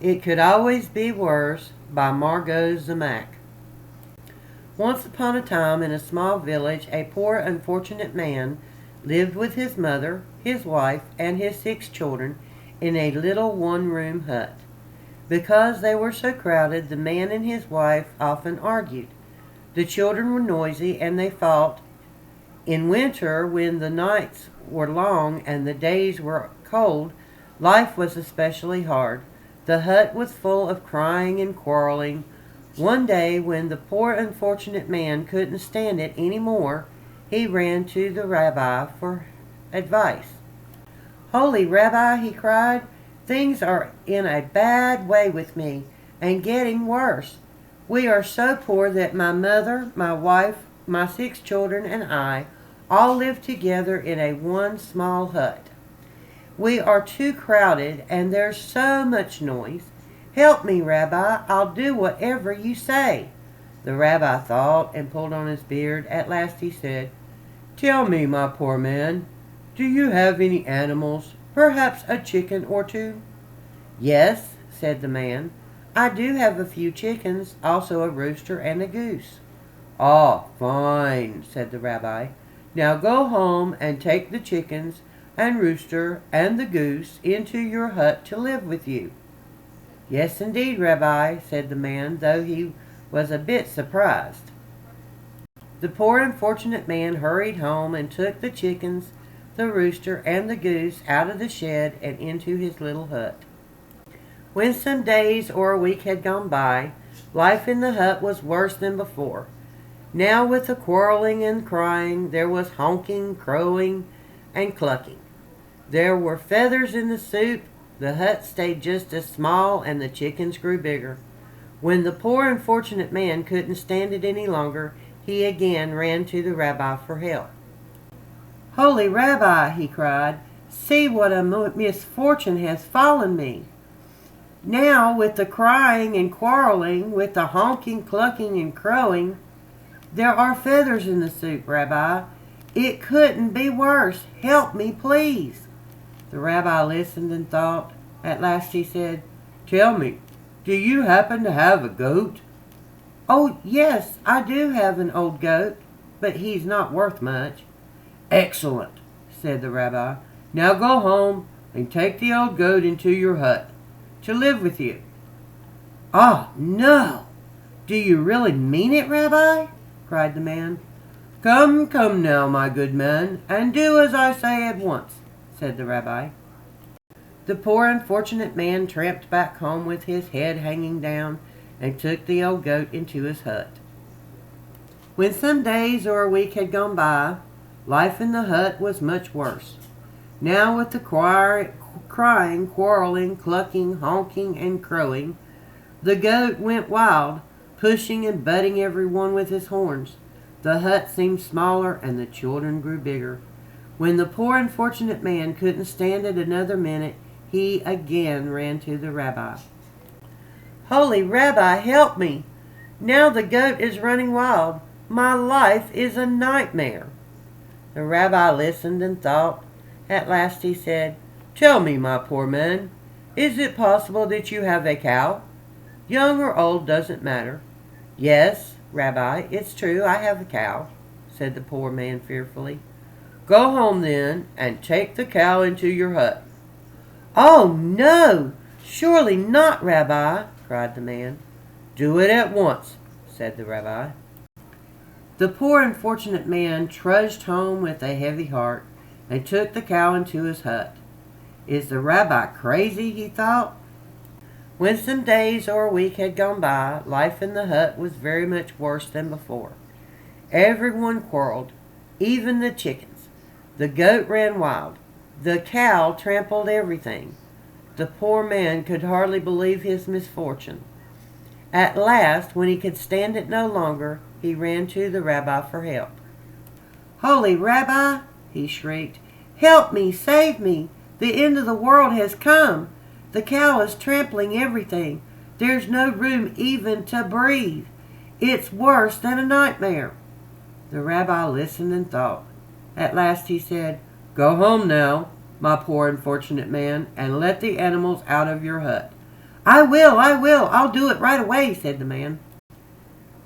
It Could Always Be Worse by Margot Zemek. Once upon a time in a small village, a poor, unfortunate man lived with his mother, his wife, and his 6 children in a little one-room hut. Because they were so crowded, the man and his wife often argued. The children were noisy and they fought. In winter, when the nights were long and the days were cold, life was especially hard. The hut was full of crying and quarreling. One day, when the poor unfortunate man couldn't stand it any more, he ran to the rabbi for advice. "Holy Rabbi," he cried, "things are in a bad way with me, and getting worse. We are so poor that my mother, my wife, my 6 children, and I all live together in one small hut. We are too crowded, and there's so much noise. Help me, Rabbi. I'll do whatever you say." The rabbi thought and pulled on his beard. At last he said, "Tell me, my poor man, do you have any animals, perhaps a chicken or 2? "Yes," said the man, "I do have a few chickens, also a rooster and a goose." "Ah, fine," said the rabbi. "Now go home and take the chickens and rooster and the goose into your hut to live with you." "Yes, indeed, Rabbi," said the man, though he was a bit surprised. The poor unfortunate man hurried home and took the chickens, the rooster, and the goose out of the shed and into his little hut. When some days or a week had gone by, life in the hut was worse than before. Now, with the quarreling and crying, there was honking, crowing, and clucking. There were feathers in the soup. The hut stayed just as small, and the chickens grew bigger. When the poor unfortunate man couldn't stand it any longer, he again ran to the rabbi for help. "Holy Rabbi," he cried, "see what a misfortune has fallen me. Now, with the crying and quarreling, with the honking, clucking, and crowing, there are feathers in the soup, Rabbi. It couldn't be worse. Help me, please." The rabbi listened and thought. At last he said, "Tell me, do you happen to have a goat?" "Oh, yes, I do have an old goat, but he's not worth much." "Excellent," said the rabbi. "Now go home and take the old goat into your hut to live with you." "Ah, no! Do you really mean it, Rabbi?" cried the man. "Come, come now, my good man, and do as I say at once," said the rabbi. The poor unfortunate man tramped back home with his head hanging down and took the old goat into his hut. When some days or a week had gone by, life in the hut was much worse. Now, with the crying, quarreling, clucking, honking, and crowing, the goat went wild, pushing and butting everyone with his horns. The hut seemed smaller, and the children grew bigger. When the poor unfortunate man couldn't stand it another minute, he again ran to the rabbi. "Holy Rabbi, help me! Now the goat is running wild. My life is a nightmare." The rabbi listened and thought. At last he said, "Tell me, my poor man, is it possible that you have a cow? Young or old doesn't matter." "Yes, Rabbi, it's true, I have a cow," said the poor man fearfully. "Go home then, and take the cow into your hut." "Oh, no! Surely not, Rabbi!" cried the man. "Do it at once," said the rabbi. The poor unfortunate man trudged home with a heavy heart and took the cow into his hut. "Is the rabbi crazy?" he thought. When some days or a week had gone by, life in the hut was very much worse than before. Everyone quarreled, even the chickens. The goat ran wild. The cow trampled everything. The poor man could hardly believe his misfortune. At last, when he could stand it no longer, he ran to the rabbi for help. "Holy Rabbi," he shrieked, "help me, save me! The end of the world has come. The cow is trampling everything. There's no room even to breathe. It's worse than a nightmare." The rabbi listened and thought. At last he said, "Go home now, my poor unfortunate man, and let the animals out of your hut. I will, I'll do it right away, said the man.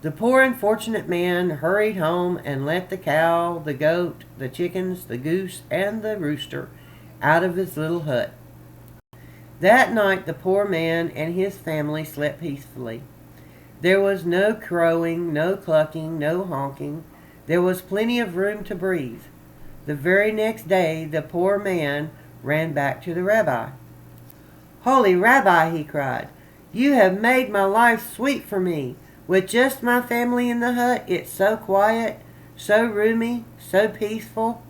The poor unfortunate man hurried home and let the cow, the goat, the chickens, the goose, and the rooster out of his little hut. That night the poor man and his family slept peacefully. There was no crowing, no clucking, no honking. There was plenty of room to breathe. The very next day the poor man ran back to the rabbi. "Holy Rabbi," he cried, "you have made my life sweet for me. With just my family in the hut, it's so quiet, so roomy, so peaceful.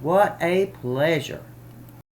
What a pleasure!"